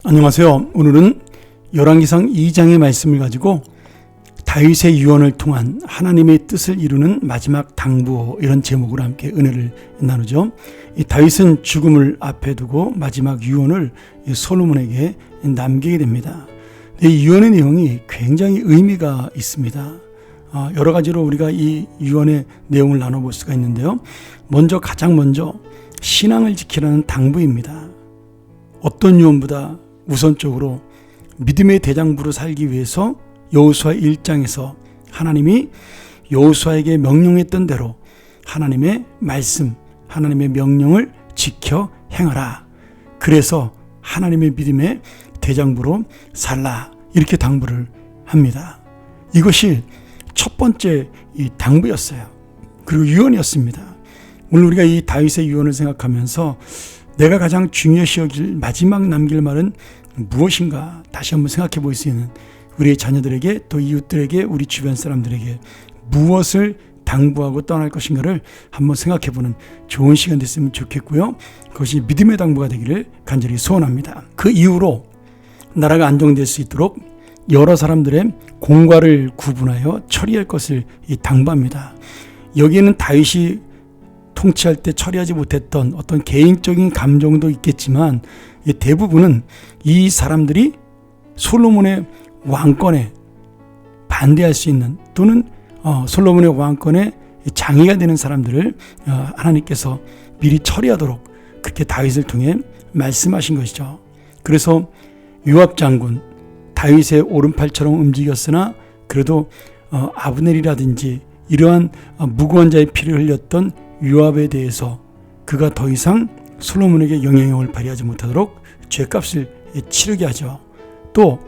안녕하세요. 오늘은 열왕기상 2장의 말씀을 가지고 다윗의 유언을 통한 하나님의 뜻을 이루는 마지막 당부, 이런 제목으로 함께 은혜를 나누죠. 이 다윗은 죽음을 앞에 두고 마지막 유언을 솔로몬에게 남기게 됩니다. 이 유언의 내용이 굉장히 의미가 있습니다. 여러 가지로 우리가 이 유언의 내용을 나눠볼 수가 있는데요. 가장 먼저 신앙을 지키라는 당부입니다. 어떤 유언보다 우선적으로 믿음의 대장부로 살기 위해서 여호수아 1장에서 하나님이 여호수아에게 명령했던 대로 하나님의 말씀, 하나님의 명령을 지켜 행하라. 그래서 하나님의 믿음의 대장부로 살라. 이렇게 당부를 합니다. 이것이 첫 번째 이 당부였어요. 그리고 유언이었습니다. 오늘 우리가 이 다윗의 유언을 생각하면서 내가 가장 중요시 여길 마지막 남길 말은 무엇인가 다시 한번 생각해 볼 수 있는, 우리의 자녀들에게, 또 이웃들에게, 우리 주변 사람들에게 무엇을 당부하고 떠날 것인가를 한번 생각해 보는 좋은 시간 됐으면 좋겠고요. 그것이 믿음의 당부가 되기를 간절히 소원합니다. 그 이후로 나라가 안정될 수 있도록 여러 사람들의 공과를 구분하여 처리할 것을 당부합니다. 여기에는 다윗이 통치할 때 처리하지 못했던 어떤 개인적인 감정도 있겠지만, 대부분은 이 사람들이 솔로몬의 왕권에 반대할 수 있는, 또는 솔로몬의 왕권에 장애가 되는 사람들을 하나님께서 미리 처리하도록 그렇게 다윗을 통해 말씀하신 것이죠. 그래서 요압 장군, 다윗의 오른팔처럼 움직였으나 그래도 아브넬이라든지 이러한 무고한 자의 피를 흘렸던 요압에 대해서 그가 더 이상 솔로몬에게 영향력을 발휘하지 못하도록 죄값을 치르게 하죠. 또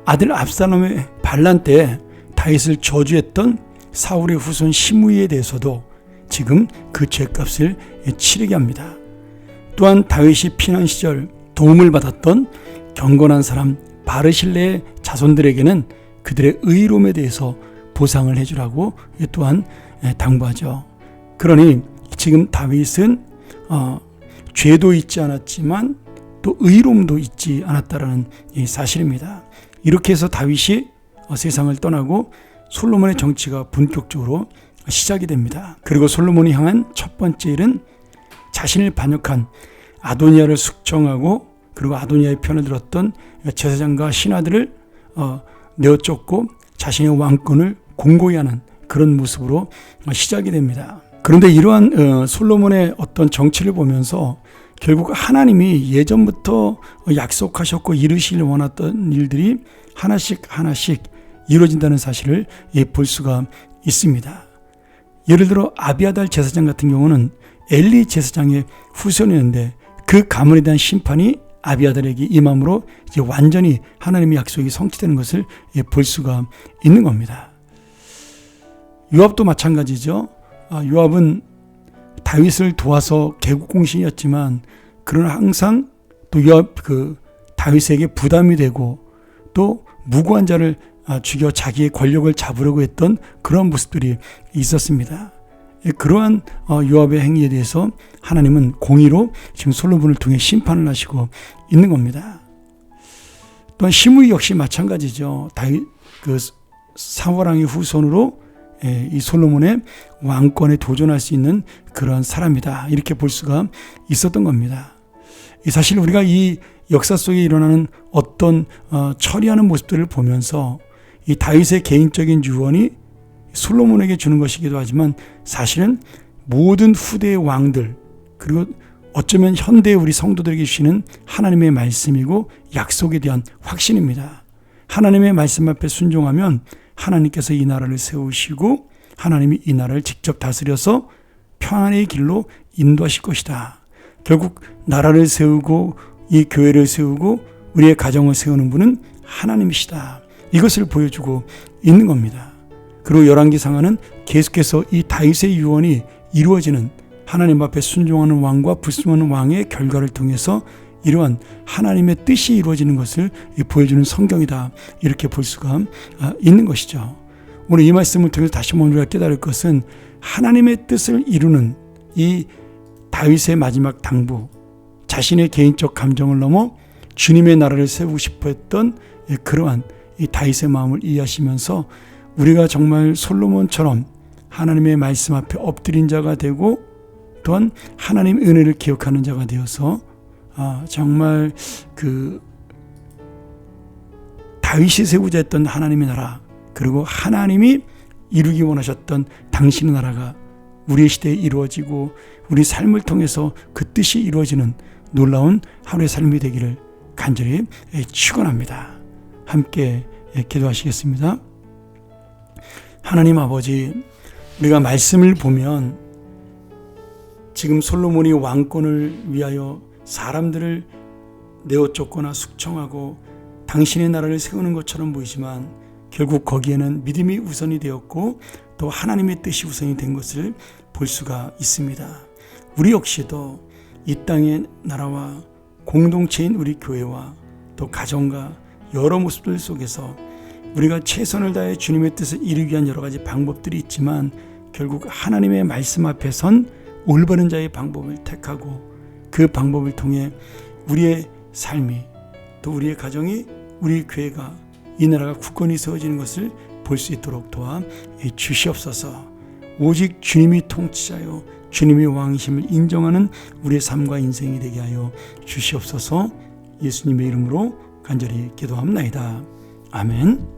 아들 압살롬의 반란 때 다윗을 저주했던 사울의 후손 시므이에 대해서도 지금 그 죄값을 치르게 합니다. 또한 다윗이 피난 시절 도움을 받았던 경건한 사람 바르실레의 자손들에게는 그들의 의로움에 대해서 보상을 해주라고 또한 당부하죠. 그러니 지금 다윗은 죄도 있지 않았지만 또 의로움도 있지 않았다라는 사실입니다. 이렇게 해서 다윗이 세상을 떠나고 솔로몬의 정치가 본격적으로 시작이 됩니다. 그리고 솔로몬이 향한 첫 번째 일은 자신을 반역한 아도니아를 숙청하고, 그리고 아도니아의 편을 들었던 제사장과 신하들을 내어쫓고 자신의 왕권을 공고히 하는 그런 모습으로 시작이 됩니다. 그런데 이러한 솔로몬의 어떤 정치를 보면서 결국 하나님이 예전부터 약속하셨고 이루시길 원했던 일들이 하나씩 이루어진다는 사실을 볼 수가 있습니다. 예를 들어 아비아달 제사장 같은 경우는 엘리 제사장의 후손이었는데 그 가문에 대한 심판이 아비아달에게 임함으로 이제 완전히 하나님의 약속이 성취되는 것을 볼 수가 있는 겁니다. 요압도 마찬가지죠. 요압은 다윗을 도와서 개국공신이었지만 그러나 항상 또 요압 다윗에게 부담이 되고 또 무고한 자를 죽여 자기의 권력을 잡으려고 했던 그런 모습들이 있었습니다. 그러한 요압의 행위에 대해서 하나님은 공의로 지금 솔로몬을 통해 심판을 하시고 있는 겁니다. 또한 시므이 역시 마찬가지죠. 다윗 사울왕의 후손으로 이 솔로몬의 왕권에 도전할 수 있는 그러한 사람이다, 이렇게 볼 수가 있었던 겁니다. 사실 우리가 이 역사 속에 일어나는 어떤 처리하는 모습들을 보면서 이 다윗의 개인적인 유언이 솔로몬에게 주는 것이기도 하지만 사실은 모든 후대의 왕들, 그리고 어쩌면 현대의 우리 성도들에게 주시는 하나님의 말씀이고 약속에 대한 확신입니다. 하나님의 말씀 앞에 순종하면 하나님께서 이 나라를 세우시고 하나님이 이 나라를 직접 다스려서 평안의 길로 인도하실 것이다. 결국 나라를 세우고 이 교회를 세우고 우리의 가정을 세우는 분은 하나님이시다. 이것을 보여주고 있는 겁니다. 그리고 열왕기상하는 계속해서 이 다윗의 유언이 이루어지는, 하나님 앞에 순종하는 왕과 불순종하는 왕의 결과를 통해서 이러한 하나님의 뜻이 이루어지는 것을 보여주는 성경이다, 이렇게 볼 수가 있는 것이죠. 오늘 이 말씀을 통해서 다시 한번 우리가 깨달을 것은 하나님의 뜻을 이루는 이 다윗의 마지막 당부, 자신의 개인적 감정을 넘어 주님의 나라를 세우고 싶어 했던 그러한 이 다윗의 마음을 이해하시면서 우리가 정말 솔로몬처럼 하나님의 말씀 앞에 엎드린 자가 되고 또한 하나님의 은혜를 기억하는 자가 되어서 정말 그 다윗이 세우자 했던 하나님의 나라, 그리고 하나님이 이루기 원하셨던 당신의 나라가 우리의 시대에 이루어지고 우리 삶을 통해서 그 뜻이 이루어지는 놀라운 하루의 삶이 되기를 간절히 축원합니다. 함께 기도하시겠습니다. 하나님 아버지, 우리가 말씀을 보면 지금 솔로몬이 왕권을 위하여 사람들을 내어 쫓거나 숙청하고 당신의 나라를 세우는 것처럼 보이지만 결국 거기에는 믿음이 우선이 되었고 또 하나님의 뜻이 우선이 된 것을 볼 수가 있습니다. 우리 역시도 이 땅의 나라와 공동체인 우리 교회와 또 가정과 여러 모습들 속에서 우리가 최선을 다해 주님의 뜻을 이루기 위한 여러 가지 방법들이 있지만 결국 하나님의 말씀 앞에 선 올바른 자의 방법을 택하고 그 방법을 통해 우리의 삶이 또 우리의 가정이 우리 교회가 이 나라가 굳건히 세워지는 것을 볼 수 있도록 도와 주시옵소서. 오직 주님이 통치자요 주님이 왕이심을 인정하는 우리의 삶과 인생이 되게 하여 주시옵소서. 예수님의 이름으로 간절히 기도합나이다. 아멘.